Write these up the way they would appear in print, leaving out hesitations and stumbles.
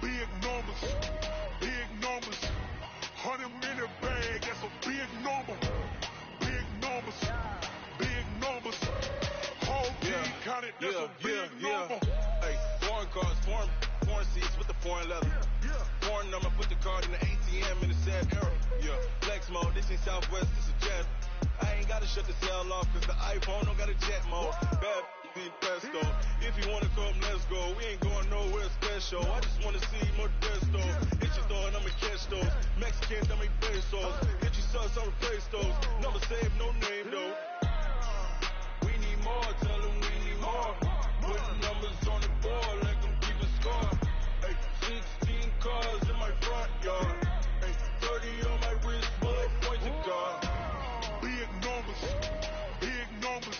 Big numbers, big numbers. 100 minute bag, that's a big number. Big numbers, big numbers. Whole team counted, that's a big number. Hey, foreign cars, foreign seats with the foreign leather. Foreign number, put the card in the ATM in the sad era. Flex mode, this ain't Southwest, this is Jet. I ain't gotta shut the cell off, cause the iPhone don't got a jet mode. Bad be pesto. If you wanna come, let's go. We ain't going nowhere special. I just wanna see Modesto. Hit your door and I'ma catch those. Mexicans, I make pesos. Hit your sus, I'll replace those. Number save, no name though. We need more, tell them we need more. Putting numbers on the board, let them keep a score. Hey, 16 cars in my front yard. Hey, 30 on my wrist, bullet points to God. Big numbers, big numbers.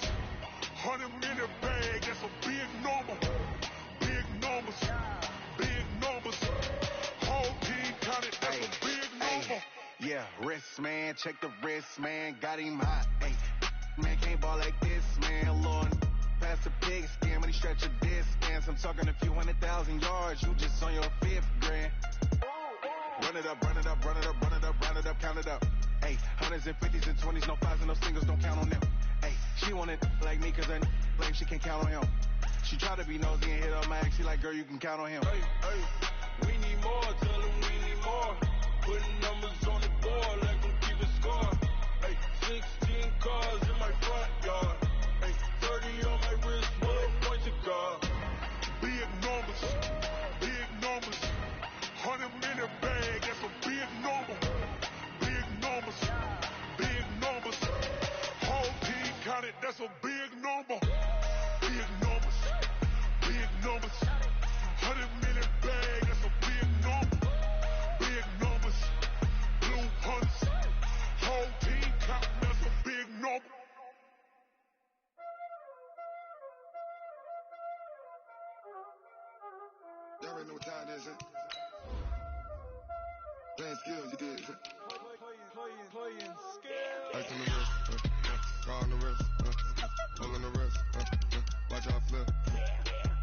100 minute bag, that's a big number. Big numbers, big numbers. Whole team counted, that's a big number. Yeah, wrist, man, check the wrist, man, got him hot. Hey, man, can't ball like this, man, Lord. Pass the pig skin, but he stretch a distance. I'm talking a few 100,000 yards, you just on your 5th grand. Run it up, run it up, run it up, run it up, round it up, count it up. Hey, hundreds and 50s and 20s, no 5s and no singles, don't count on them. Hey, she wanted like me, cause her claim she can't count on him. She tried to be nosy and hit up my ex, she like, girl, you can count on him. Hey, we need more, tell them we need more. Putting numbers on the board, let them keep a score. Hey, 16 cars in my front yard. Hey, 30 on my wrist, bullet points to God. Big numbers, big numbers. 100 minute bag, that's a big number. Big numbers, big numbers. Whole team counted, that's a big number. Big numbers, big numbers. 100 minute bag, that's a big number. Big numbers, blue hunts. Whole team counting, that's a big number. Y'all already know what time it is, huh? Playing skills, you did. Playing skills. Ice on the wrist, car on the wrist, hole in the wrist, watch how I flip,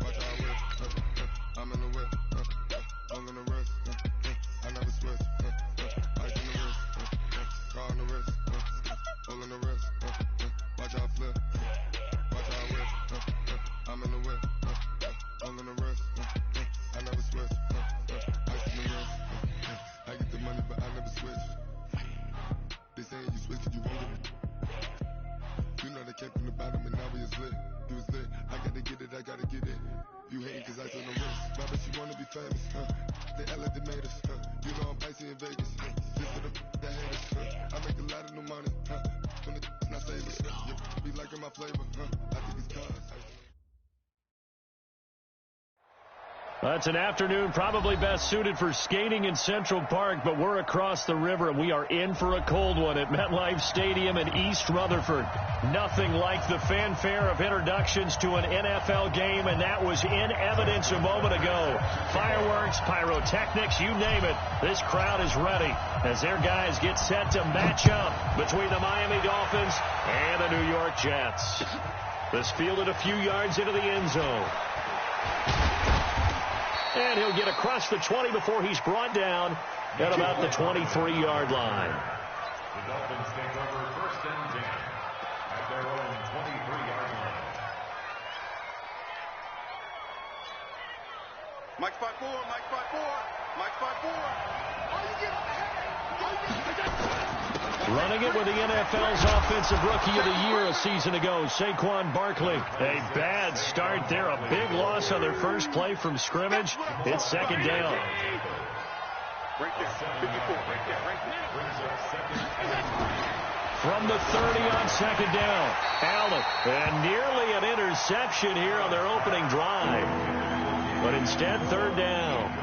watch how I whip, I'm in the whip, hole in the wrist, I never switch, ice on the wrist, car on the wrist, hole in the wrist, watch how I flip, watch how I whip, I'm in the whip, hole in the wrist, I never switch, ice on the wrist, I get the money but I never switch. They saying you switch cause you want it. You know they came from the bottom and now we is lit. You was lit, I gotta get it, I gotta get it. You hating cause I on the wrist. My bitch, you wanna be famous, They act like they made us, You know I'm icy in Vegas, Just for the that hate us, I make a lot of new money, When the not famous, You be liking my flavor, I think it's cars. That's an afternoon probably best suited for skating in Central Park, but we're across the river, and we are in for a cold one at MetLife Stadium in East Rutherford. Nothing like the fanfare of introductions to an NFL game, and that was in evidence a moment ago. Fireworks, pyrotechnics, you name it. This crowd is ready as their guys get set to match up between the Miami Dolphins and the New York Jets. This fielded a few yards into the end zone. And he'll get across the 20 before he's brought down at about the 23-yard line. The Dolphins take over 1st and 10 at their own 23-yard line. Mike 5-4, Mike 5-4, Mike 5-4. Running it with the NFL's Offensive Rookie of the Year a season ago, Saquon Barkley. A bad start there, a big loss on their first play from scrimmage. It's 2nd down. Right there, 54, right there. From the 30 on 2nd down, Allen. And nearly an interception here on their opening drive. But instead, 3rd down.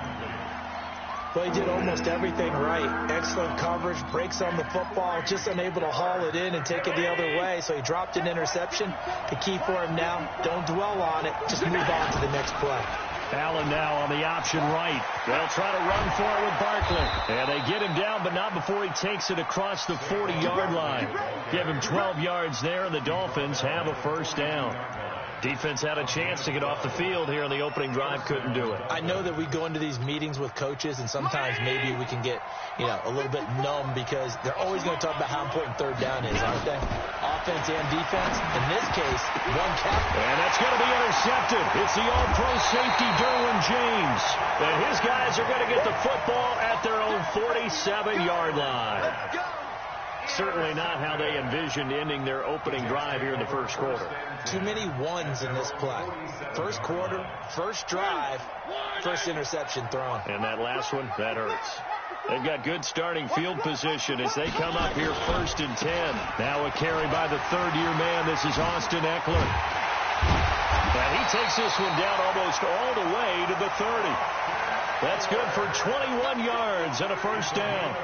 Well, he did almost everything right. Excellent coverage, breaks on the football, just unable to haul it in and take it the other way. So he dropped an interception. The key for him now, don't dwell on it. Just move on to the next play. Allen now on the option right. They'll try to run for it with Barkley. And they get him down, but not before he takes it across the 40-yard line. Give him 12 yards there, and the Dolphins have a 1st down. Defense had a chance to get off the field here on the opening drive, couldn't do it. I know that we go into these meetings with coaches, and sometimes maybe we can get, a little bit numb because they're always going to talk about how important third down is, aren't they? Offense and defense. In this case, one cap. And that's going to be intercepted. It's the all-pro safety, Derwin James. And his guys are going to get the football at their own 47-yard line. Certainly not how they envisioned ending their opening drive here in the first quarter. Too many ones in this play. First quarter, first drive, first interception thrown. And that last one, that hurts. They've got good starting field position as they come up here 1st and 10. Now a carry by the third-year man. This is Austin Eckler. And he takes this one down almost all the way to the 30. That's good for 21 yards and a first down.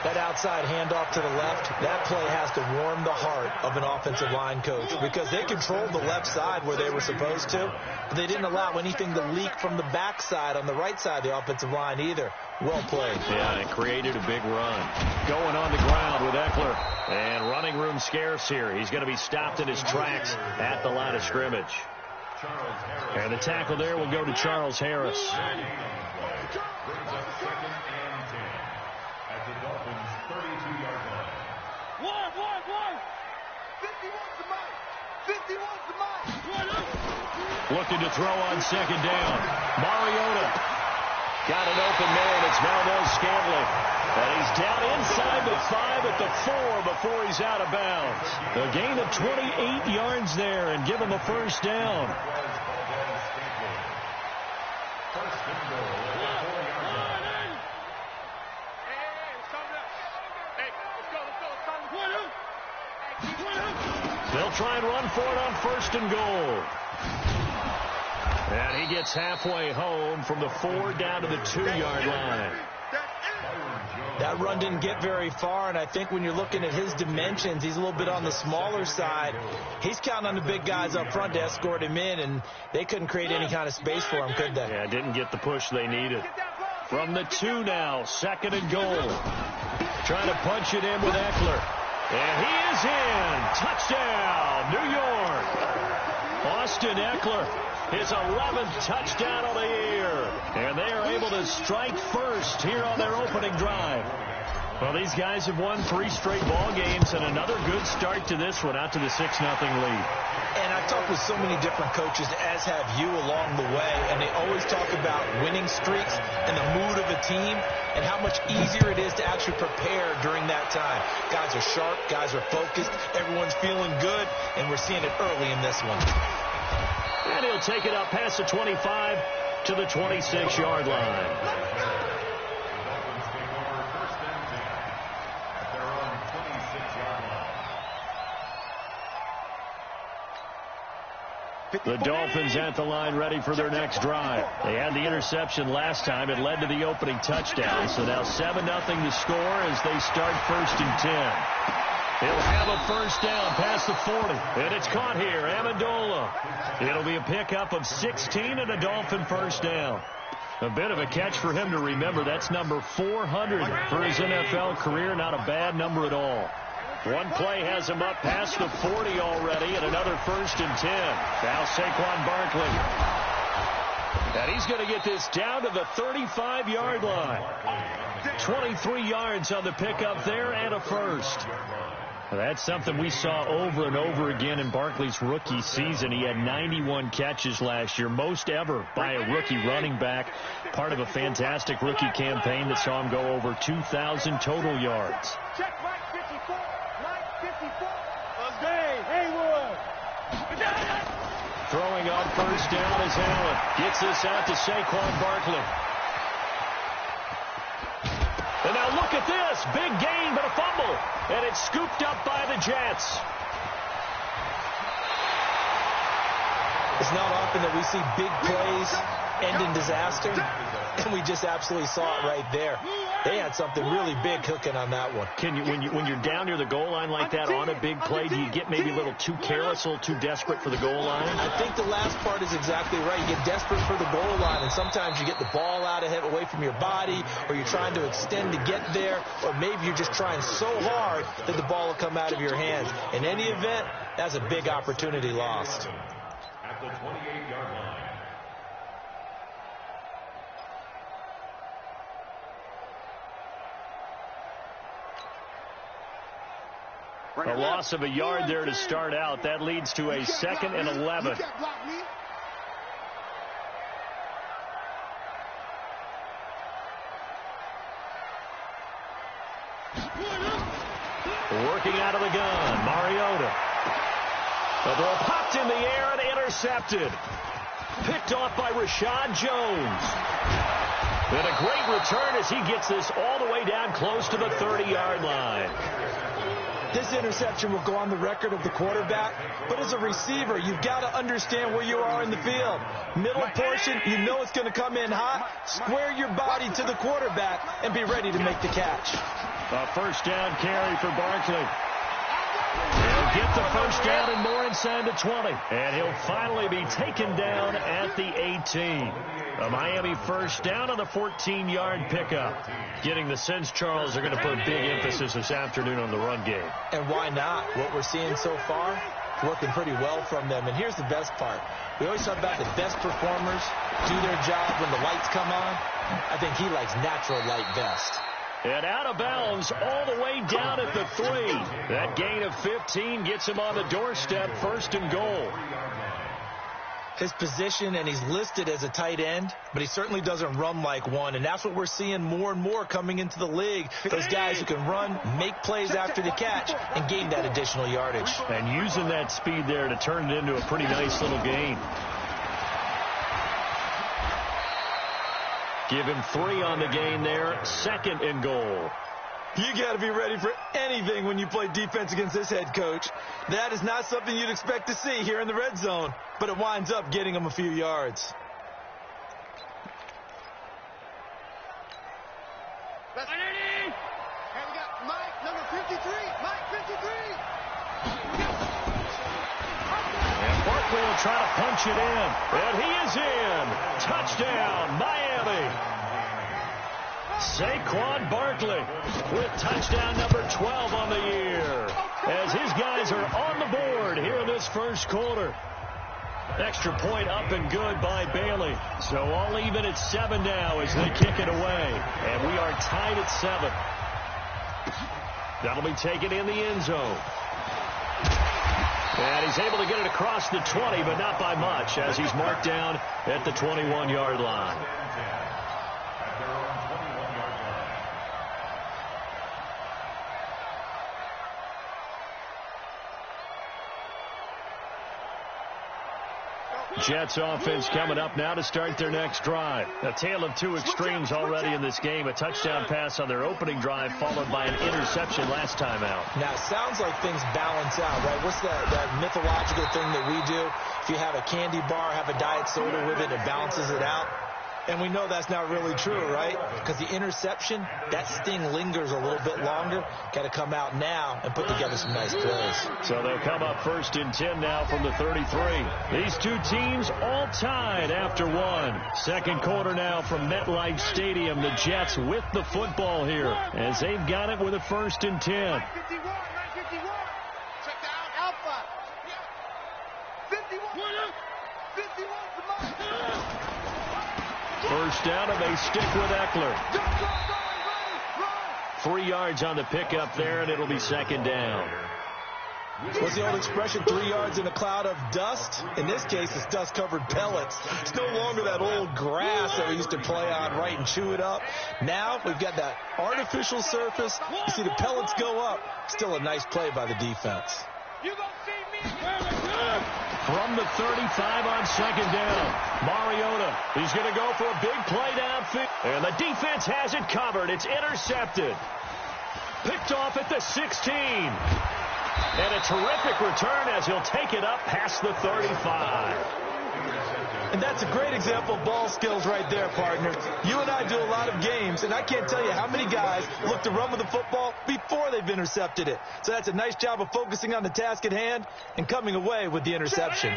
That outside handoff to the left, that play has to warm the heart of an offensive line coach because they controlled the left side where they were supposed to, but they didn't allow anything to leak from the backside on the right side of the offensive line either. Well played. Yeah, and it created a big run. Going on the ground with Eckler. And running room scarce here. He's going to be stopped in his tracks at the line of scrimmage. And the tackle there will go to Charles Harris. Looking to throw on second down. Mariota got an open man. It's Valdez Scantling. And he's down inside the 5 at the 4 before he's out of bounds. A gain of 28 yards there and give him a first down. They'll try and run for it on 1st and goal. And he gets halfway home from the 4 down to the 2-yard line. That run didn't get very far, and I think when you're looking at his dimensions, he's a little bit on the smaller side. He's counting on the big guys up front to escort him in, and they couldn't create any kind of space for him, could they? Yeah, didn't get the push they needed. From the 2 now, 2nd and goal. Trying to punch it in with Eckler. And he is in. Touchdown, New York. Austin Eckler, his 11th touchdown of the year. And they are able to strike first here on their opening drive. Well, these guys have won 3 straight ball games and another good start to this one out to the 6-0 lead. And I've talked with so many different coaches, as have you along the way, and they always talk about winning streaks and the mood of a team and how much easier it is to actually prepare during that time. Guys are sharp, guys are focused, everyone's feeling good, and we're seeing it early in this one. And he'll take it up past the 25 to the 26-yard line. The Dolphins at the line ready for their next drive. They had the interception last time. It led to the opening touchdown. So now 7-0 the score as they start 1st and 10. He'll have a first down past the 40. And it's caught here. Amendola. It'll be a pickup of 16 and a Dolphin first down. A bit of a catch for him to remember. That's number 400 for his NFL career. Not a bad number at all. One play has him up past the 40 already, and another 1st and 10. Now Saquon Barkley. And he's going to get this down to the 35-yard line. 23 yards on the pickup there and a first. That's something we saw over and over again in Barkley's rookie season. He had 91 catches last year, most ever by a rookie running back. Part of a fantastic rookie campaign that saw him go over 2,000 total yards. Check right 54. Right 54. Haywood. Throwing on first down is Allen. Gets this out to Saquon Barkley. And now look at this. Big gain, but a fumble. And it's scooped up by the Jets. It's not often that we see big plays end in disaster, and we just absolutely saw it right there. They had something really big cooking on that one. Can you, when you're down near the goal line like that on a big play, do you get maybe a little too careless, a little too desperate for the goal line? I think the last part is exactly right. You get desperate for the goal line, and sometimes you get the ball out ahead, away from your body, or you're trying to extend to get there, or maybe you're just trying so hard that the ball will come out of your hands. In any event, That's a big opportunity lost. At the 28-yard line. A loss of a yard there to start out. That leads to a 2nd and 11. Working out of the gun, Mariota. The ball popped in the air and intercepted. Picked off by Rashad Jones. And a great return as he gets this all the way down close to the 30-yard line. This interception will go on the record of the quarterback, but as a receiver, you've got to understand where you are in the field. Middle portion, you know it's going to come in hot. Square your body to the quarterback and be ready to make the catch. A first down carry for Barkley. He'll get the first down and more inside the 20. And he'll finally be taken down at the 18. A Miami first down on the 14-yard pickup. Getting the sense, Charles, they're going to put big emphasis this afternoon on the run game. And why not? What we're seeing so far, working pretty well from them. And here's the best part. We always talk about the best performers do their job when the lights come on. I think he likes natural light best. And out of bounds all the way down at the 3. That gain of 15 gets him on the doorstep, 1st and goal. His position, and he's listed as a tight end, but he certainly doesn't run like one, and that's what we're seeing more and more coming into the league. Those guys who can run, make plays after the catch, and gain that additional yardage. And using that speed there to turn it into a pretty nice little gain. Give him 3 on the gain there, 2nd and goal. You got to be ready for anything when you play defense against this head coach. That is not something you'd expect to see here in the red zone, but it winds up getting him a few yards. Let's and we got Mike, number 53. Mike, 53. And Barkley will try to punch it in. And he is in. Touchdown, Miami. Saquon Barkley with touchdown number 12 on the year. As his guys are on the board here in this first quarter. Extra point up and good by Bailey. So all even at 7 now as they kick it away. And we are tied at 7. That'll be taken in the end zone. And he's able to get it across the 20, but not by much, as he's marked down at the 21-yard line. Jets offense coming up now to start their next drive. A tale of two extremes already in this game. A touchdown pass on their opening drive followed by an interception last time out. Now, it sounds like things balance out, right? What's that mythological thing that we do? If you have a candy bar, have a diet soda with it, it balances it out. And we know that's not really true, right? Because the interception, that sting lingers a little bit longer. Got to come out now and put together some nice plays. So they'll come up 1st and 10 now from the 33. These two teams all tied after one. Second quarter now from MetLife Stadium. The Jets with the football here as they've got it with a 1st and 10. 951. Check out Alpha. 51. 51 for Mike. First down, and they stick with Eckler. 3 yards on the pickup there, and it'll be 2nd down. What's the old expression, 3 yards in a cloud of dust? In this case, it's dust-covered pellets. It's no longer that old grass that we used to play on, right, and chew it up. Now we've got that artificial surface. You see the pellets go up. Still a nice play by the defense. You gonna see me? From the 35 on 2nd down, Mariota. He's going to go for a big play downfield. And the defense has it covered. It's intercepted. Picked off at the 16. And a terrific return as he'll take it up past the 35. And that's a great example of ball skills right there, partner. You and I do a lot of games, and I can't tell you how many guys look to run with the football before they've intercepted it. So that's a nice job of focusing on the task at hand and coming away with the interception.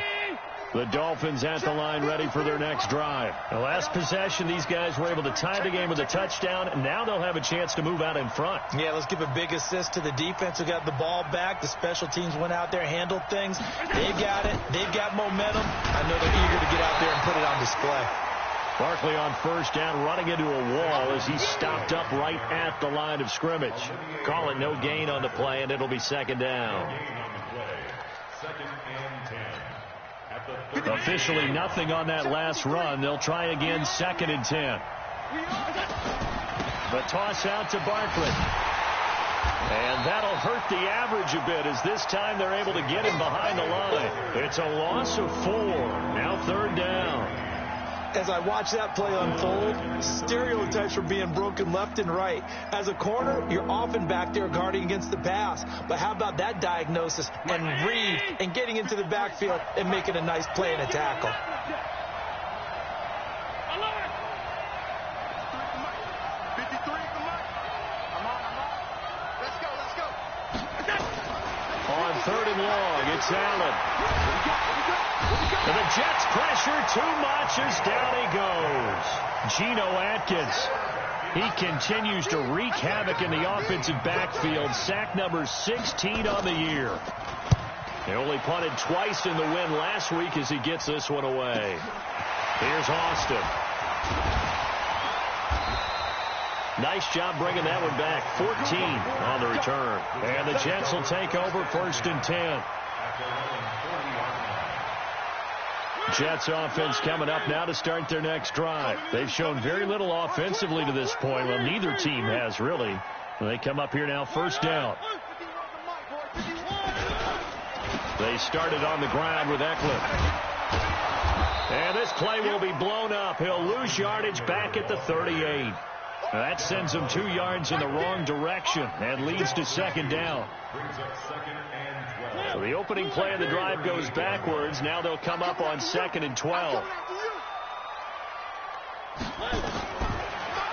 The Dolphins at the line ready for their next drive. The last possession, these guys were able to tie the game with a touchdown, and now they'll have a chance to move out in front. Yeah, let's give a big assist to the defense who got the ball back. The special teams went out there, handled things. They've got it. They've got momentum. I know they're eager to get out there and put it on display. Barkley on first down, running into a wall as he's stopped up right at the line of scrimmage. Call it no gain on the play, and it'll be second down. Officially nothing on that last run. They'll try again, 2nd and 10. The toss out to Barkley. And that'll hurt the average a bit as this time they're able to get him behind the line. It's a loss of 4. Now 3rd down. As I watch that play unfold, stereotypes are being broken left and right. As a corner, you're often back there guarding against the pass. But how about that diagnosis and read and getting into the backfield and making a nice play and a tackle? On 3rd and long, it's Allen. And the Jets pressure too much as down he goes. Geno Atkins. He continues to wreak havoc in the offensive backfield. Sack number 16 on the year. They only punted twice in the win last week as he gets this one away. Here's Austin. Nice job bringing that one back. 14 on the return. And the Jets will take over 1st and 10. Jets offense coming up now to start their next drive. They've shown very little offensively to this point. Well, neither team has really. They come up here now, 1st down. They started on the ground with Eckler. And this play will be blown up. He'll lose yardage back at the 38. That sends him 2 yards in the wrong direction and leads to 2nd down. So the opening play of the drive goes backwards. Now they'll come up on 2nd and 12.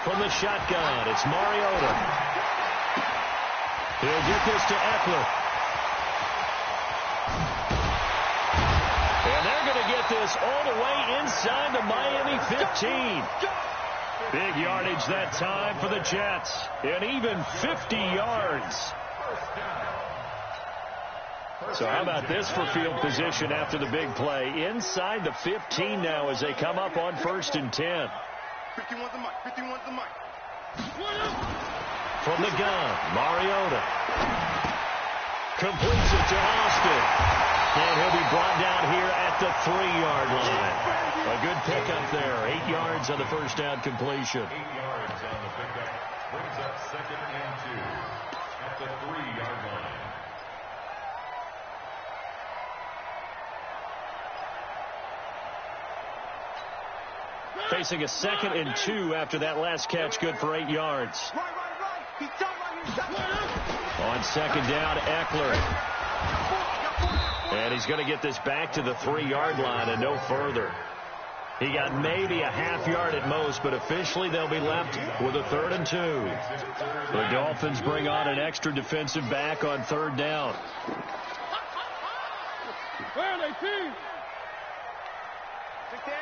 From the shotgun, it's Mariota. He'll get this to Eckler. And they're going to get this all the way inside the Miami 15. Big yardage that time for the Jets. And even 50 yards. So how about this for field position after the big play? Inside the 15 now as they come up on 1st and 10. 51's the mic. 51's the mic. From the gun, Mariota. Completes it to Austin. And he'll be brought down here at the 3-yard line. A good pickup there. 8 yards on the first down completion. 8 yards on the pickup. Brings up 2nd and 2 at the 3-yard line. Facing a 2nd and 2 after that last catch, good for 8 yards. On 2nd down, Eckler. And he's going to get this back to the 3-yard line and no further. He got maybe a half yard at most, but officially they'll be left with a 3rd and 2. The Dolphins bring on an extra defensive back on 3rd down. Where are they, team? Pick that.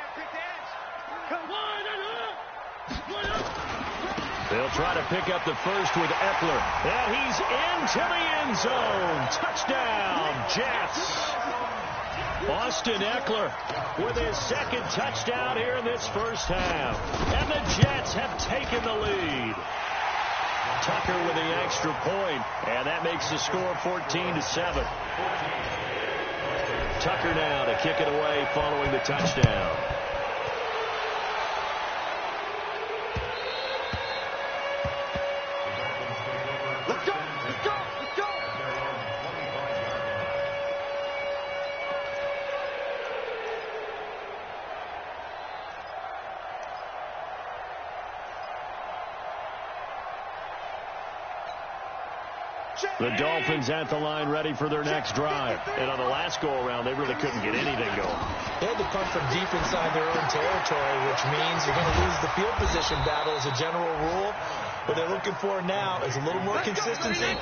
They'll try to pick up the first with Eckler. And he's into the end zone. Touchdown, Jets. Austin Eckler with his 2nd touchdown here in this first half. And the Jets have taken the lead. Tucker with the extra point, and that makes the score 14-7. Tucker now to kick it away following the touchdown. The Dolphins at the line ready for their next drive. And on the last go-around, they really couldn't get anything going. They had to punt from deep inside their own territory, which means you're going to lose the field position battle as a general rule. What they're looking for now is a little more consistency,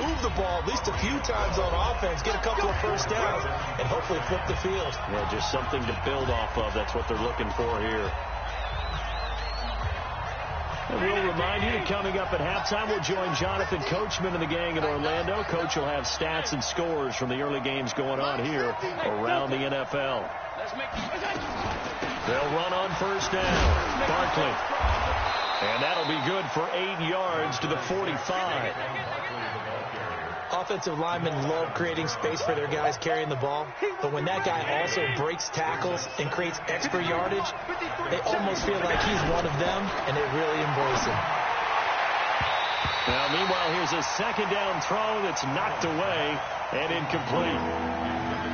move the ball at least a few times on offense, get a couple of first downs, and hopefully flip the field. Yeah, just something to build off of. That's what they're looking for here. And we'll remind you that coming up at halftime, we'll join Jonathan Coachman and the gang in Orlando. Coach will have stats and scores from the early games going on here around the NFL. They'll run on first down. Barkley. And that'll be good for 8 yards to the 45. Offensive linemen love creating space for their guys carrying the ball, but when that guy also breaks tackles and creates extra yardage, they almost feel like he's one of them, and they really embrace him. Now, meanwhile, here's a second down throw that's knocked away and incomplete.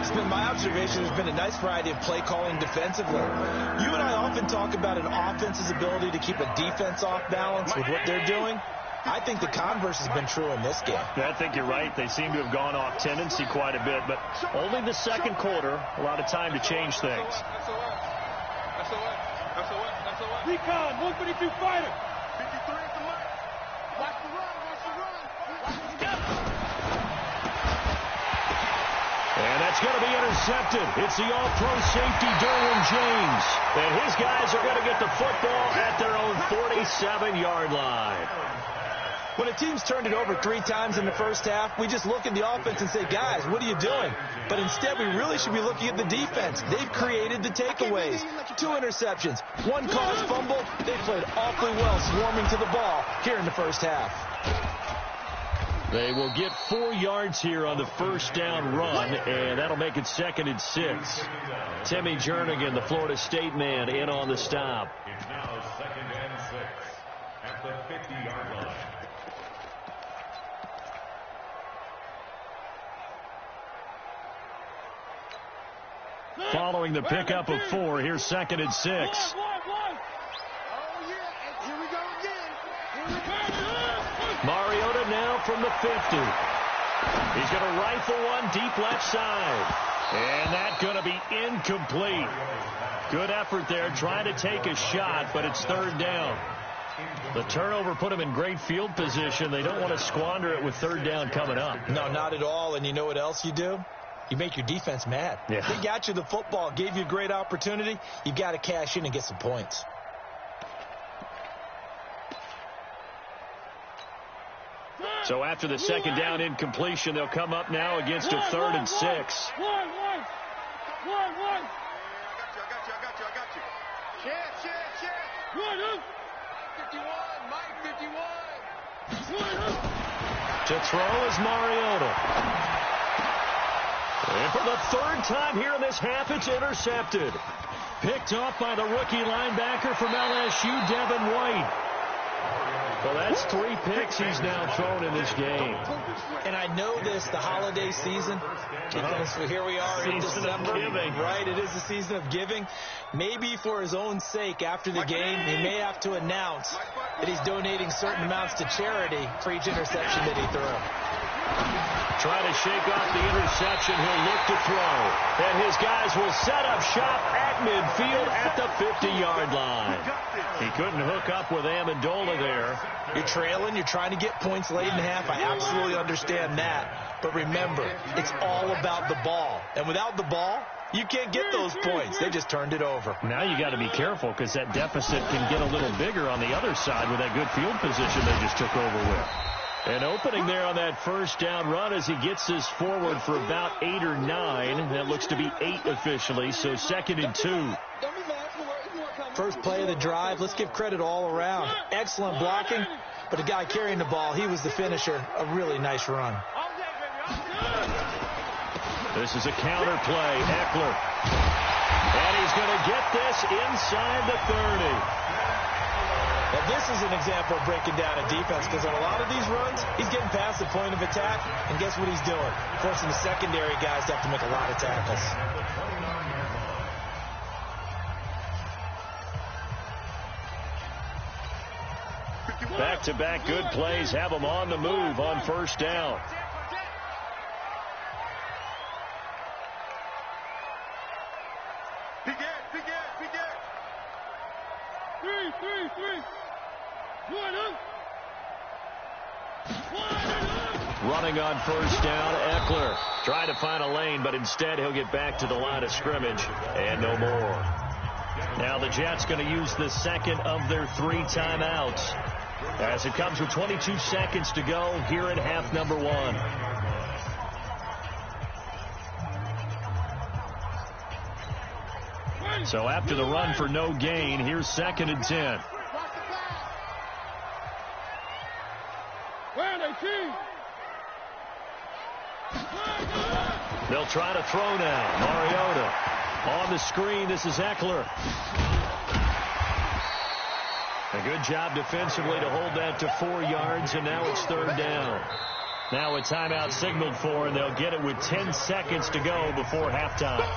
It's been my observation there's been a nice variety of play calling defensively. You and I often talk about an offense's ability to keep a defense off balance with what they're doing. I think the converse has been true in this game. I think you're right. They seem to have gone off tendency quite a bit, but only the second quarter, a lot of time to change things. Recon, 152 fighter. 53 at the mic. Watch the run, And that's going to be intercepted. It's the all-pro safety, Derwin James. And his guys are going to get the football at their own 47-yard line. When a team's turned it over 3 times in the first half, we just look at the offense and say, guys, what are you doing? But instead, we really should be looking at the defense. They've created the takeaways. 2 interceptions, 1 caused fumble. They played awfully well swarming to the ball here in the first half. They will get 4 yards here on the first down run, and that'll make it 2nd and 6. Timmy Jernigan, the Florida State man, in on the stop. It's now 2nd and 6 at the 50-yard line. Following the pickup of 4, here's 2nd and 6. Oh, yeah. Here we go again. Mariota now from the 50. He's going to rifle one deep left side. And that's going to be incomplete. Good effort there, trying to take a shot, but it's 3rd down. The turnover put them in great field position. They don't want to squander it with 3rd down coming up. No, not at all. And you know what else you do? You make your defense mad. Yeah. They got you the football, gave you a great opportunity. You got to cash in and get some points. So after the 2nd down incompletion, they'll come up now against a 3rd and 6. One. I got you. Chance. 51, Mike, 51. To throw is Mariota. And for the 3rd time here in this half, it's intercepted. Picked off by the rookie linebacker from LSU, Devin White. Well, that's 3 picks he's now thrown in this game. And I know this, the holiday season, because here we are in December. Right, it is the season of giving. Maybe for his own sake, after the game, he may have to announce that he's donating certain amounts to charity for each interception that he threw. Trying to shake off the interception, he'll look to throw. And his guys will set up shop at midfield at the 50-yard line. He couldn't hook up with Amendola there. You're trailing, you're trying to get points late in the half. I absolutely understand that. But remember, it's all about the ball. And without the ball, you can't get those points. They just turned it over. Now you got to be careful because that deficit can get a little bigger on the other side with that good field position they just took over with. An opening there on that first down run as he gets this forward for about 8 or 9. That looks to be 8 officially, so 2nd and 2. First play of the drive, let's give credit all around. Excellent blocking, but the guy carrying the ball, he was the finisher. A really nice run. This is a counter play, Eckler. And he's going to get this inside the 30. Now, this is an example of breaking down a defense because on a lot of these runs, he's getting past the point of attack, and guess what he's doing? Forcing the secondary guys to have to make a lot of tackles. Back-to-back good plays have them on the move on first down. Three. 1 up. running on first down. Eckler trying to find a lane, but instead he'll get back to the line of scrimmage and no more. Now the Jets going to use the second of their 3 timeouts as it comes with 22 seconds to go here at half number 1. So after the run for no gain, here's 2nd and 10. They'll try to throw now. Mariota on the screen. This is Eckler. A good job defensively to hold that to 4 yards, and now it's 3rd down. Now a timeout signaled for, and they'll get it with 10 seconds to go before halftime.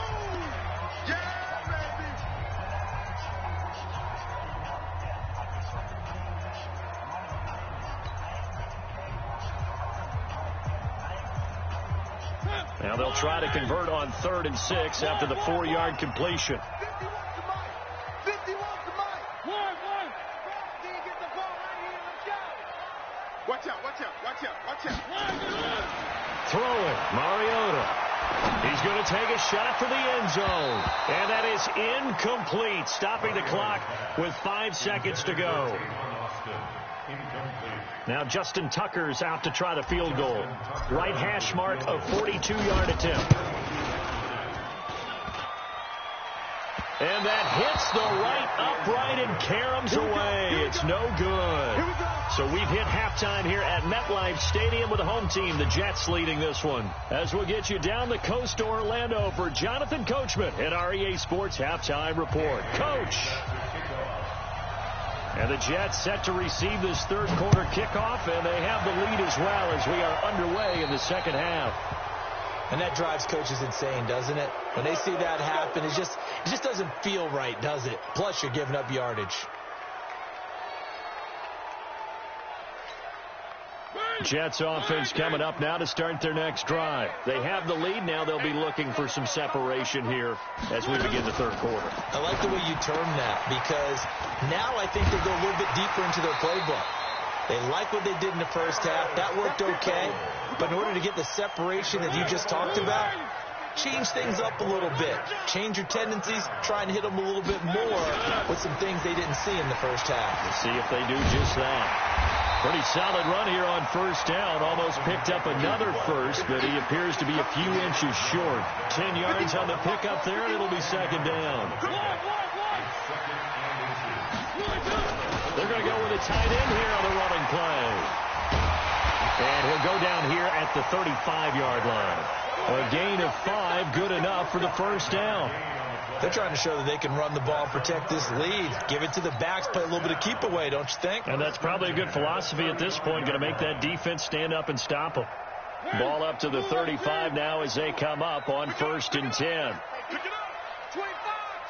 Now they'll try to convert on 3rd and 6 after the 4-yard completion. Watch out, watch out, watch out, watch out. Throwing, Mariota. He's going to take a shot for the end zone. And that is incomplete, stopping the clock with 5 seconds to go. Now Justin Tucker's out to try the field goal. Right hash mark of 42-yard attempt. And that hits the right upright and caroms away. It's no good. So we've hit halftime here at MetLife Stadium with the home team, the Jets, leading this one. As we'll get you down the coast to Orlando for Jonathan Coachman at our EA Sports Halftime Report. Coach! And the Jets set to receive this 3rd quarter kickoff, and they have the lead as well as we are underway in the 2nd half. And that drives coaches insane, doesn't it? When they see that happen, it just doesn't feel right, does it? Plus, you're giving up yardage. Jets offense coming up now to start their next drive. They have the lead. Now they'll be looking for some separation here as we begin the 3rd quarter. I like the way you term that, because now I think they go a little bit deeper into their playbook. They like what they did in the first half. That worked okay. But in order to get the separation that you just talked about, change things up a little bit. Change your tendencies. Try and hit them a little bit more with some things they didn't see in the first half. Let's see if they do just that. Pretty solid run here on first down. Almost picked up another first, but he appears to be a few inches short. 10 yards on the pickup there, and it'll be 2nd down. They're going to go with a tight end here on the running play. And he'll go down here at the 35-yard line. A gain of 5, good enough for the first down. They're trying to show that they can run the ball and protect this lead. Give it to the backs, play a little bit of keep away, don't you think? And that's probably a good philosophy at this point. Going to make that defense stand up and stop them. Ball up to the 35 now as they come up on 1st and 10. Pick it up. 25.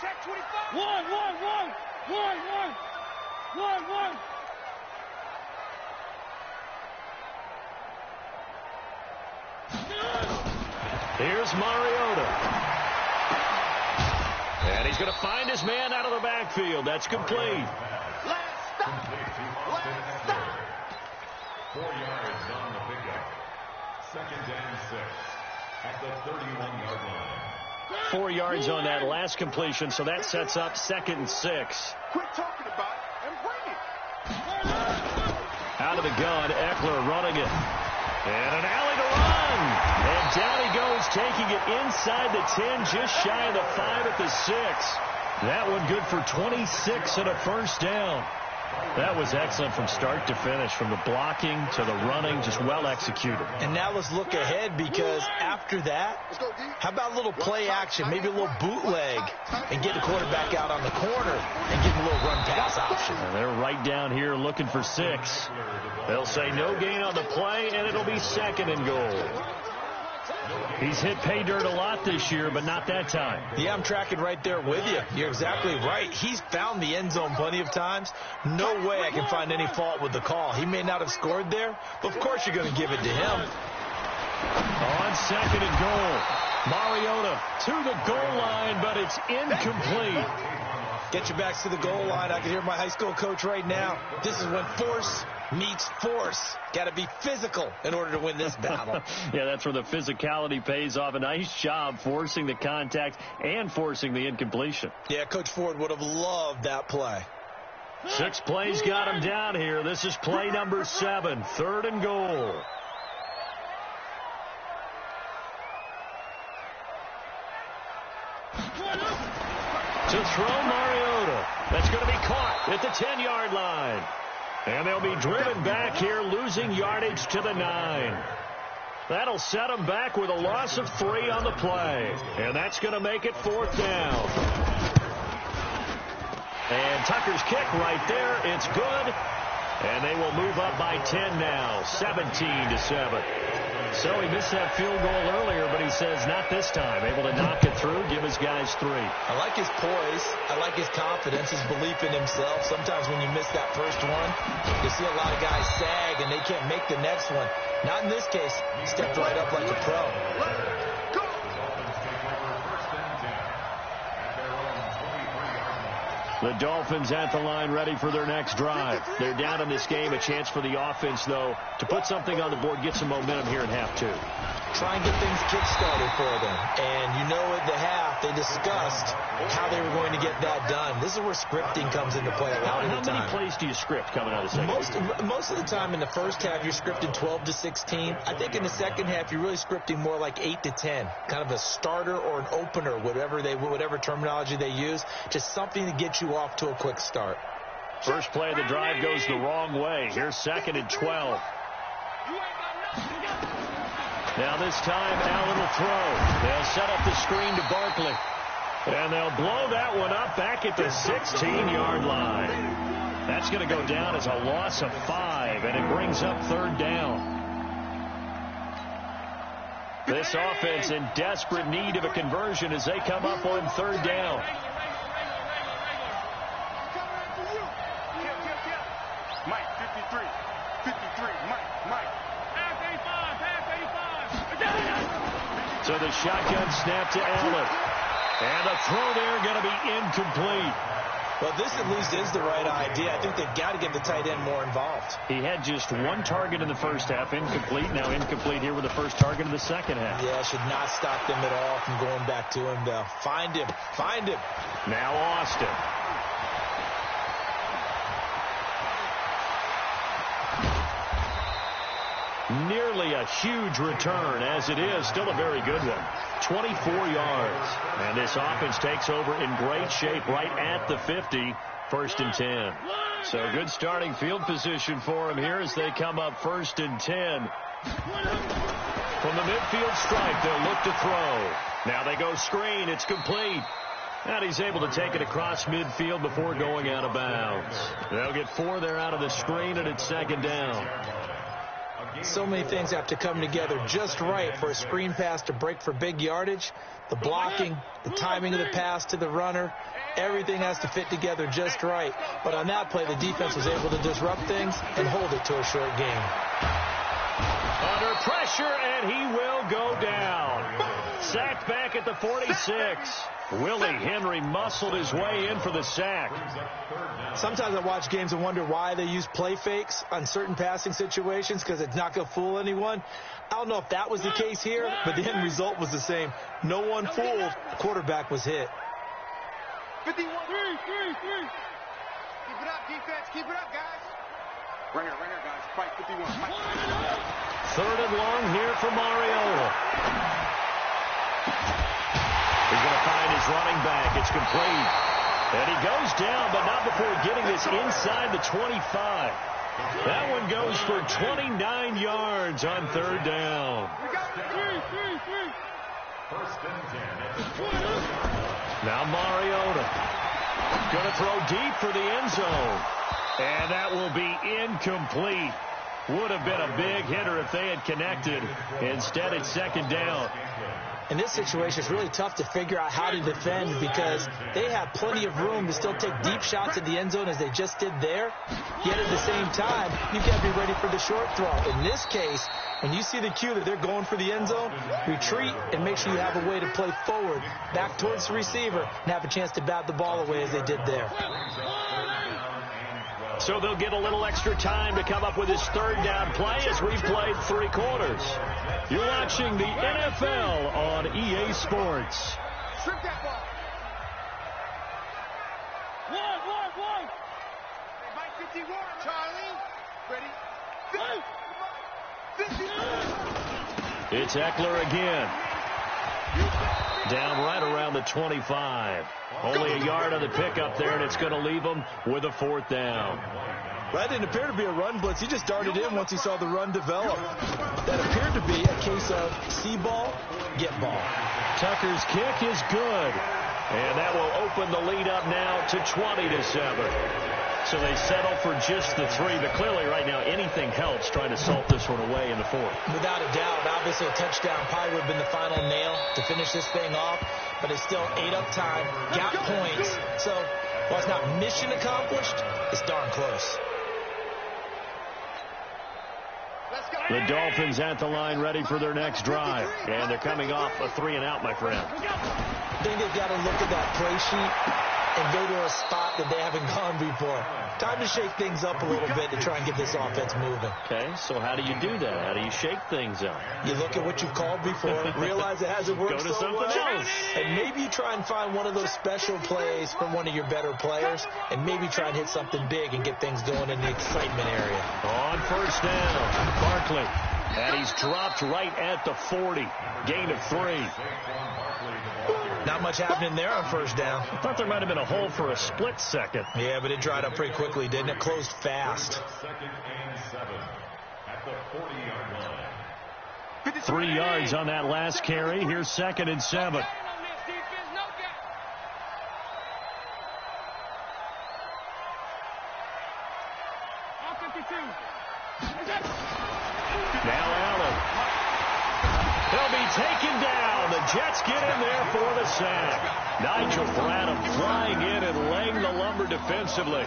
Check 25. 1. Here's Mariota. And he's going to find his man out of the backfield. That's complete. Last stop. 4 yards on the pickup. 2nd and 6 at the 31-yard line. 4 yards on that last completion, so that sets up 2nd and 6. Quit talking about it and bring it. Out of the gun, Eckler running it. And an alley to run. And down he goes, taking it inside the 10, just shy of the 5 at the 6. That one good for 26 and a first down. That was excellent from start to finish, from the blocking to the running, just well executed. And now let's look ahead, because after that, how about a little play action, maybe a little bootleg, and get the quarterback out on the corner and give him a little run pass option. And they're right down here looking for 6. They'll say no gain on the play, and it'll be 2nd and goal. He's hit pay dirt a lot this year, but not that time. Yeah, I'm tracking right there with you. You're exactly right. He's found the end zone plenty of times. No way I can find any fault with the call. He may not have scored there, but of course you're going to give it to him. On 2nd and goal, Mariota to the goal line, but it's incomplete. Get your backs to the goal line. I can hear my high school coach right now. This is when force meets force. Got to be physical in order to win this battle. Yeah, that's where the physicality pays off. A nice job forcing the contact and forcing the incompletion. Yeah, Coach Ford would have loved that play. 6 plays got him down here. This is play number 7, 3rd and goal. To throw Mariota. That's going to be caught at the 10-yard line. And they'll be driven back here, losing yardage to the 9. That'll set them back with a loss of 3 on the play. And that's going to make it 4th down. And Tucker's kick right there. It's good. And they will move up by 10 now, 17-7. So he missed that field goal earlier, but he says not this time. Able to knock it through, give his guys 3. I like his poise. I like his confidence, his belief in himself. Sometimes when you miss that first one, you see a lot of guys sag and they can't make the next one. Not in this case. He stepped right up like a pro. The Dolphins at the line, ready for their next drive. They're down in this game. A chance for the offense, though, to put something on the board, get some momentum here in half 2. Try and get things kick-started for them. And you know at the half, they discussed how they were going to get that done. This is where scripting comes into play a lot of the time. How many plays do you script coming out of the second? Most of the time in the first half, you're scripting 12 to 16. I think in the second half, you're really scripting more like 8 to 10. Kind of a starter or an opener, whatever terminology they use. Just something to get you off to a quick start. First play of the drive goes the wrong way. Here's 2nd and 12. Now this time, Allen will throw. They'll set up the screen to Barkley. And they'll blow that one up back at the 16-yard line. That's going to go down as a loss of 5, and it brings up 3rd down. This offense in desperate need of a conversion as they come up on 3rd down. Mike, 53, Mike. So the shotgun snap to Allen. And the throw there going to be incomplete. Well, this at least is the right idea. I think they've got to get the tight end more involved. He had just 1 target in the first half, incomplete. Now incomplete here with the first target in the second half. Yeah, should not stop them at all from going back to him, though. Find him. Now Austin. Nearly a huge return, as it is still a very good one. 24 yards. And this offense takes over in great shape right at the 50. 1st and 10. So good starting field position for him here as they come up 1st and 10. From the midfield stripe, they'll look to throw. Now they go screen. It's complete. And he's able to take it across midfield before going out of bounds. They'll get 4 there out of the screen, and it's 2nd down. So many things have to come together just right for a screen pass to break for big yardage. The blocking, the timing of the pass to the runner, everything has to fit together just right. But on that play, the defense was able to disrupt things and hold it to a short game. Under pressure, and he will go down. Sacked back at the 46. Willie Henry muscled his way in for the sack. Sometimes I watch games and wonder why they use play fakes on certain passing situations, because it's not going to fool anyone. I don't know if that was the case here, but the end result was the same. No one fooled. The quarterback was hit. 51. 3. Keep it up, defense. Keep it up, guys. Right here, guys. Fight 51. Fight. 3rd and long here for Mariota. He's going to find his running back. It's complete. And he goes down, but not before getting this inside the 25. That one goes for 29 yards on 3rd down. Now Mariota going to throw deep for the end zone. And that will be incomplete. Would have been a big hitter if they had connected. Instead, it's 2nd down. In this situation, it's really tough to figure out how to defend because they have plenty of room to still take deep shots at the end zone as they just did there. Yet at the same time, you've got to be ready for the short throw. In this case, when you see the cue that they're going for the end zone, retreat and make sure you have a way to play forward, back towards the receiver, and have a chance to bat the ball away as they did there. So they'll get a little extra time to come up with his third down play as we've played 3 quarters. You're watching the NFL on EA Sports. Strip that ball. One. Hey, Mike 51. Charlie. Ready? 50. It's Eckler again. Down right around the 25. Only a yard on the pickup there, and it's going to leave him with a 4th down. That didn't appear to be a run blitz. He just darted in once he saw the run develop. That appeared to be a case of see ball, get ball. Tucker's kick is good. And that will open the lead up now to 20-7. So they settle for just the 3. But clearly right now anything helps trying to salt this one away in the 4th. Without a doubt. Obviously a touchdown probably would have been the final nail to finish this thing off. But it's still ate up time, got points. So while it's not mission accomplished, it's darn close. The Dolphins at the line ready for their next drive. And they're coming off a 3-and-out, my friend. I think they've got to look at that play sheet and go to a spot that they haven't gone before. Time to shake things up a little bit to try and get this offense moving. Okay, so how do you do that? How do you shake things up? You look at what you've called before, realize it hasn't worked go to so something well, else. and maybe you try and find one of those special plays from one of your better players, and maybe try and hit something big and get things going in the excitement area. On 1st down, Barkley. And he's dropped right at the 40. Gain of 3. Not much happening there on 1st down. I thought there might have been a hole for a split second. Yeah, but it dried up pretty quickly, didn't it? Closed fast. 2nd and 7 at the 40-yard line. 3 yards on that last carry. Here's 2nd and 7. Now Allen. He'll be taken down. The Jets get in there for the sack. Nigel Bradham flying in and laying the lumber defensively.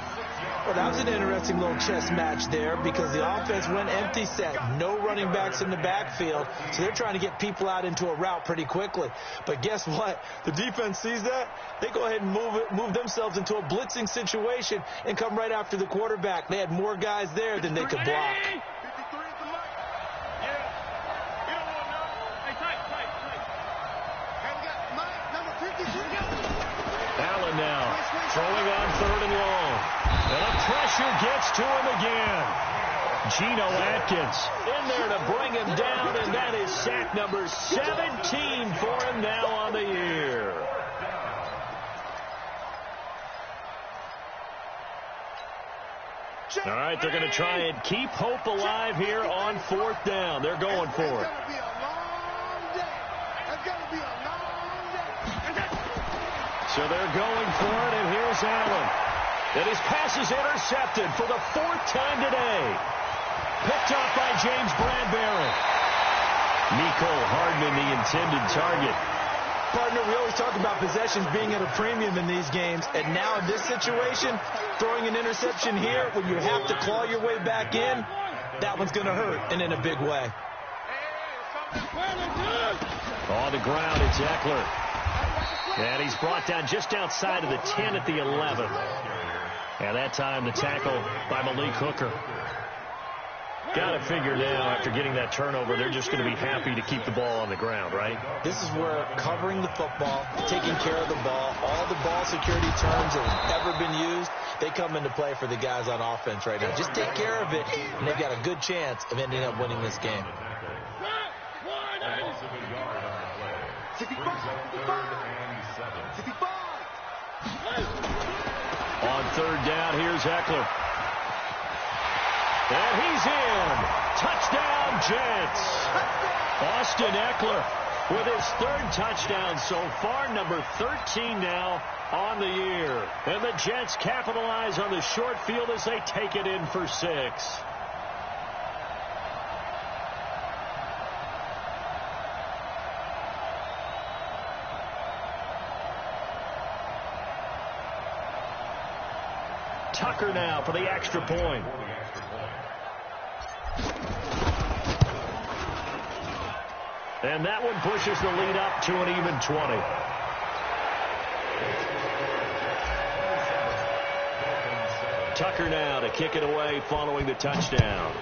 Well, that was an interesting little chess match there because the offense went empty set. No running backs in the backfield, so they're trying to get people out into a route pretty quickly. But guess what? The defense sees that. They go ahead and move themselves into a blitzing situation and come right after the quarterback. They had more guys there than they could block. Allen now throwing on 3rd and long. And the pressure gets to him again. Geno Atkins in there to bring him down, and that is sack number 17 for him now on the year. All right, they're going to try and keep hope alive here on 4th down. They're going for it. So they're going for it, and here's Allen. And his pass is intercepted for the 4th time today. Picked off by James Bradbury. Mecole Hardman, the intended target. Partner, we always talk about possessions being at a premium in these games, and now in this situation, throwing an interception here when you have to claw your way back in, that one's going to hurt, and in a big way. On the ground, it's Eckler. And he's brought down just outside of the 10 at the 11. And that time the tackle by Malik Hooker. Got to figure now after getting that turnover, they're just going to be happy to keep the ball on the ground, right? This is where covering the football, taking care of the ball, all the ball security terms that have ever been used, they come into play for the guys on offense right now. Just take care of it, and they've got a good chance of ending up winning this game. On 3rd down, here's Eckler. And he's in. Touchdown, Jets. Austin Eckler with his 3rd touchdown so far, number 13 now on the year. And the Jets capitalize on the short field as they take it in for 6. Tucker now for the extra point. And that one pushes the lead up to an even 20. Tucker now to kick it away following the touchdown.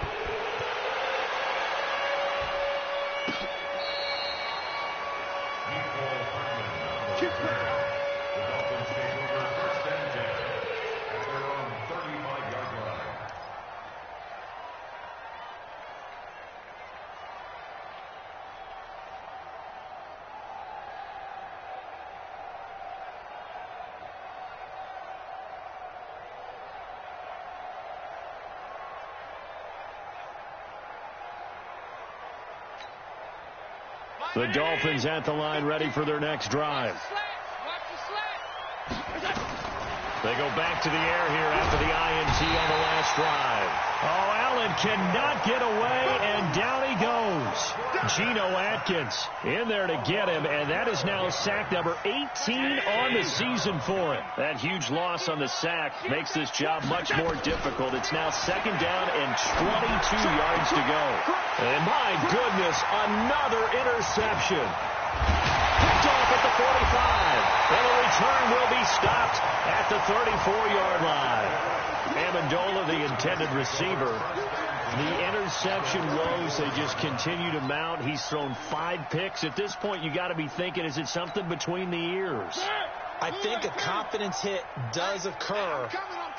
The Dolphins at the line ready for their next drive. They go back to the air here after the INT on the last drive. Oh, Allen cannot get away, and down he goes. Geno Atkins in there to get him, and that is now sack number 18 on the season for him. That huge loss on the sack makes this job much more difficult. It's now second down and 22 yards to go. And my goodness, another interception. Picked off at the 45. And the return will be stopped at the 34-yard line. Amendola, the intended receiver. The interception woes, they just continue to mount. He's thrown 5 picks. At this point, you got to be thinking, is it something between the ears? I think a confidence hit does occur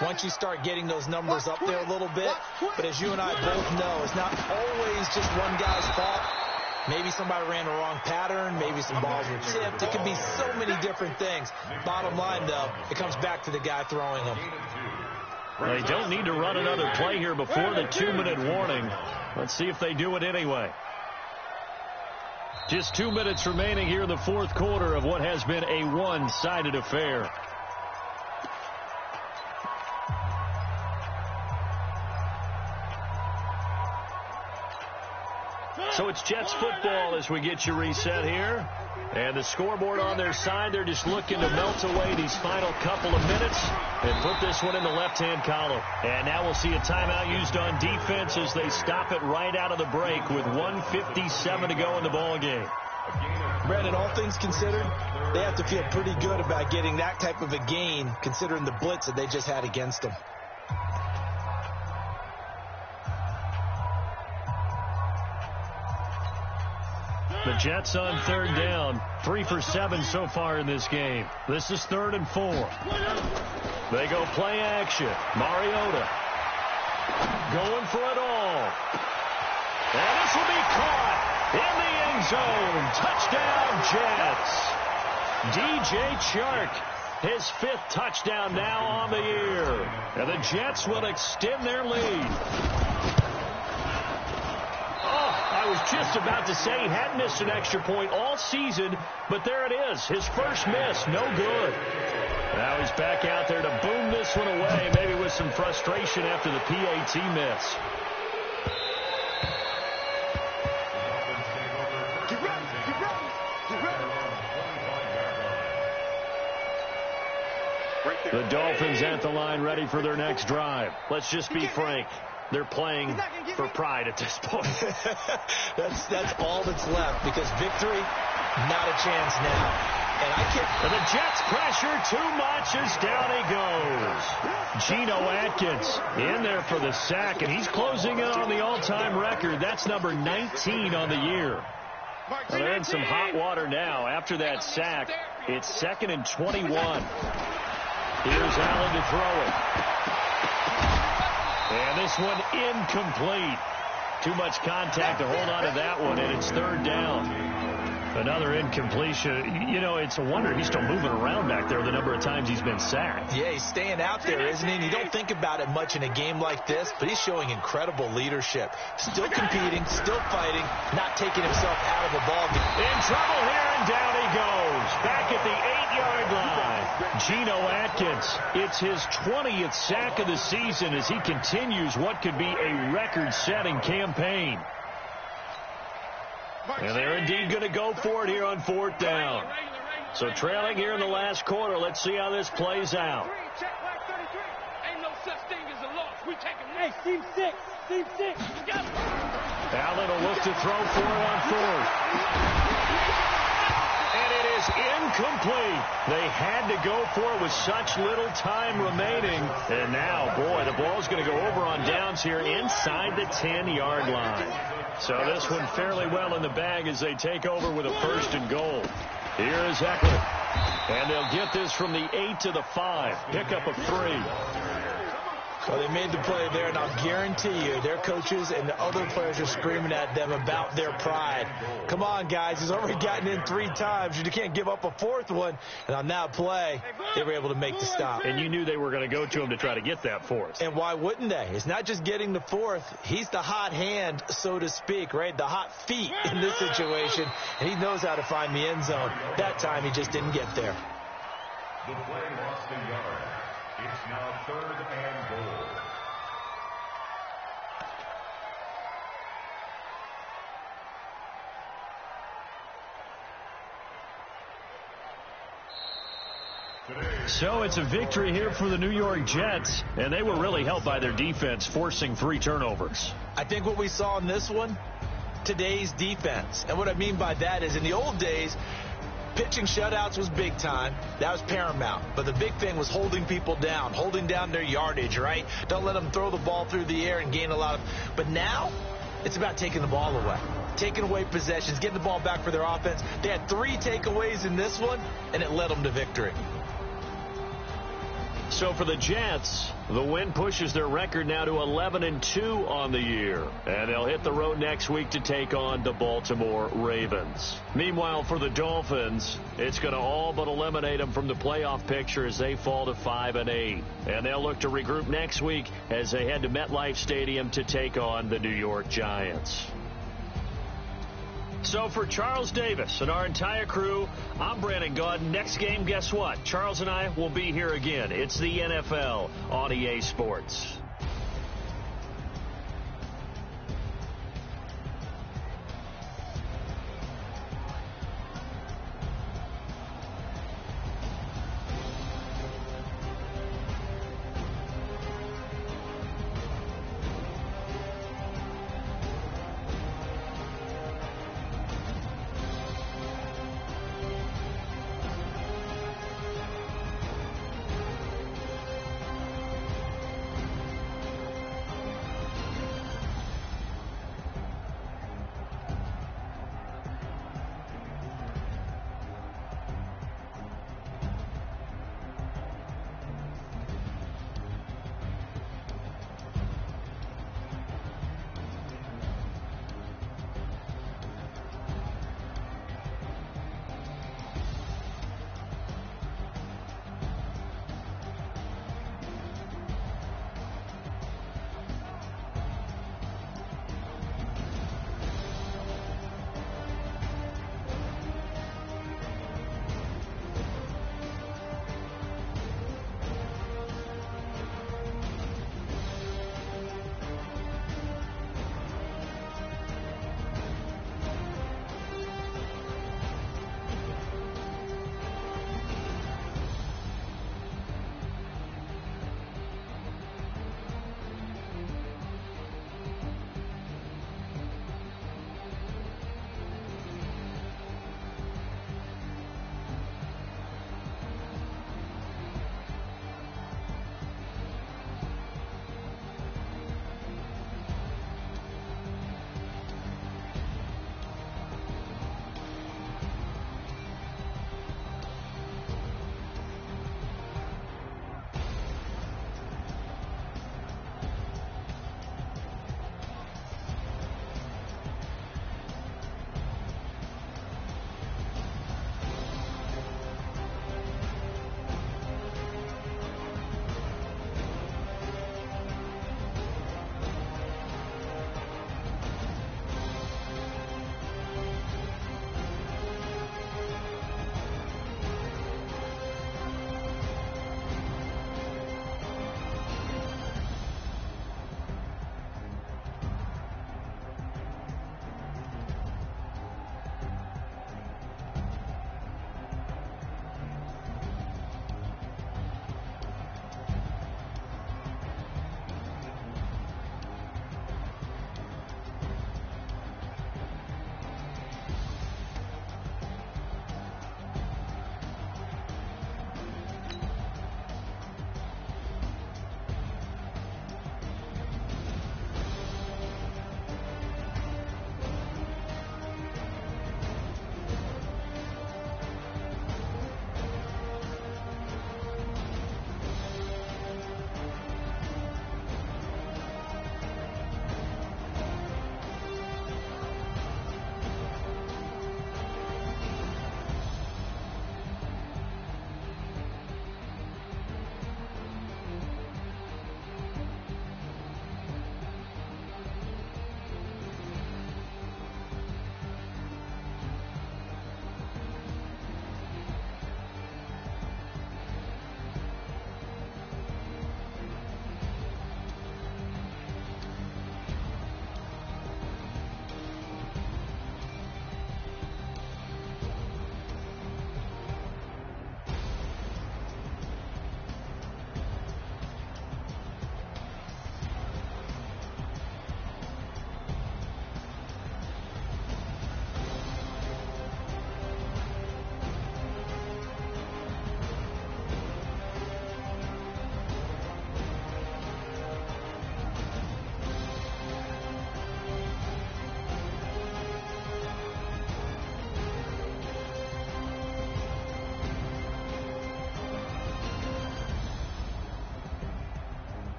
once you start getting those numbers up there a little bit. But as you and I both know, it's not always just one guy's fault. Maybe somebody ran the wrong pattern. Maybe some balls were tipped. It could be so many different things. Bottom line, though, it comes back to the guy throwing them. Well, they don't need to run another play here before the 2-minute warning. Let's see if they do it anyway. Just 2 minutes remaining here in the fourth quarter of what has been a one-sided affair. So it's Jets football as we get you reset here. And the scoreboard on their side, they're just looking to melt away these final couple of minutes and put this one in the left-hand column. And now we'll see a timeout used on defense as they stop it right out of the break with 1:57 to go in the ballgame. Brandon, all things considered, they have to feel pretty good about getting that type of a gain considering the blitz that they just had against them. The Jets on third down, 3 for 7 so far in this game. This is 3rd and 4. They go play action. Mariota going for it all. And this will be caught in the end zone. Touchdown, Jets. DJ Chark, his 5th touchdown now on the year. And the Jets will extend their lead. I was just about to say he hadn't missed an extra point all season, but there it is. His first miss, no good. Now he's back out there to boom this one away, maybe with some frustration after the PAT miss. The Dolphins at the line ready for their next drive. Let's just be frank. They're playing for pride at this point. that's all that's left because victory, not a chance now. And the Jets pressure too much as down he goes. Geno Atkins in there for the sack, and he's closing in on the all-time record. That's number 19 on the year. Well, they're in some hot water now. After that sack, it's 2nd and 21. Here's Allen to throw it. And this one incomplete. Too much contact to hold on to that one, and it's 3rd down. Another incompletion. You know, it's a wonder he's still moving around back there the number of times he's been sacked. Yeah, he's staying out there, isn't he? And you don't think about it much in a game like this, but he's showing incredible leadership. Still competing, still fighting, not taking himself out of the ball game. In trouble here, and down he goes. Back at the 8-yard line. Geno Atkins, it's his 20th sack of the season as he continues what could be a record-setting campaign. And they're indeed going to go for it here on 4th down. So trailing here in the last quarter. Let's see how this plays out. Ain't no such thing as a loss. We take them. Hey, team 6. Team 6. Allen will look to throw for it on 4th. And it is incomplete. They had to go for it with such little time remaining. And now, boy, the ball's going to go over on downs here inside the 10-yard line. So this one fairly well in the bag as they take over with a 1st and goal. Here is Eckler. And they'll get this from the 8 to the 5. Pickup of 3. Well, they made the play there, and I'll guarantee you their coaches and the other players are screaming at them about their pride. Come on, guys. He's already gotten in 3 times. You can't give up a 4th one. And on that play, they were able to make the stop. And you knew they were going to go to him to try to get that 4th. And why wouldn't they? It's not just getting the 4th. He's the hot hand, so to speak, right? The hot feet in this situation. And he knows how to find the end zone. That time, he just didn't get there. The play lost a yard. It's now 3rd and goal. So it's a victory here for the New York Jets, and they were really helped by their defense, forcing 3 turnovers. I think what we saw in this one, today's defense. And what I mean by that is in the old days, pitching shutouts was big time. That was paramount. But the big thing was holding people down, holding down their yardage, right? Don't let them throw the ball through the air and gain a lot of... But now, it's about taking the ball away, taking away possessions, getting the ball back for their offense. They had 3 takeaways in this one, and it led them to victory. So for the Jets, the win pushes their record now to 11-2 on the year. And they'll hit the road next week to take on the Baltimore Ravens. Meanwhile, for the Dolphins, it's going to all but eliminate them from the playoff picture as they fall to 5-8. And they'll look to regroup next week as they head to MetLife Stadium to take on the New York Giants. So for Charles Davis and our entire crew, I'm Brandon Gaudin. Next game, guess what? Charles and I will be here again. It's the NFL on EA Sports.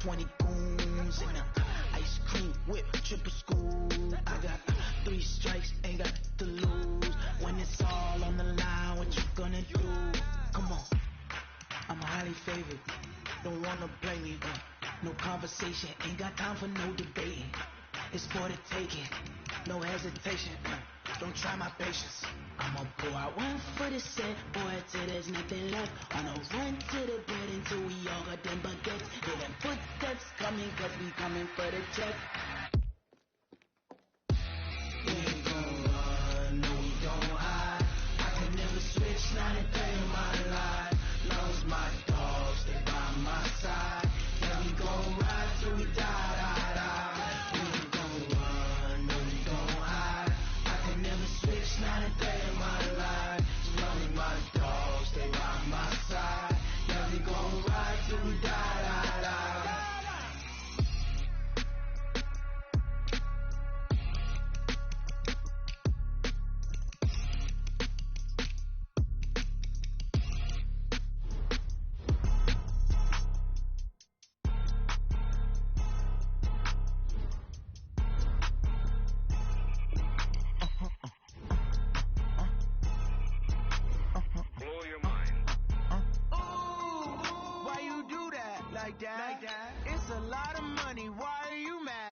20 goons in a ice cream whip, triple school. I got 3 strikes, ain't got to lose. When it's all on the line, what you gonna do? Come on, I'm highly favored. Don't wanna play me, no conversation, ain't got time for no debating. It's for the taking, no hesitation. Don't try my patience. I'ma pour out one for the set, boy, till there's nothing left. On a run to the bread until we all got them baguettes. Hear them footsteps coming, cause we coming for the check. We ain't gon' run, no we don't hide. I can never switch, not a day in my life. Love's my dogs, they by my side. Yeah, we gon' ride till we die, die, die. We ain't gon' run, no we don't hide. I can never switch, not a day in my life. Loving my dogs, they by my side. Yeah, we gon' ride till we die, die, die. Blow your mind. Why you do that? Like that? It's a lot of money. Why are you mad?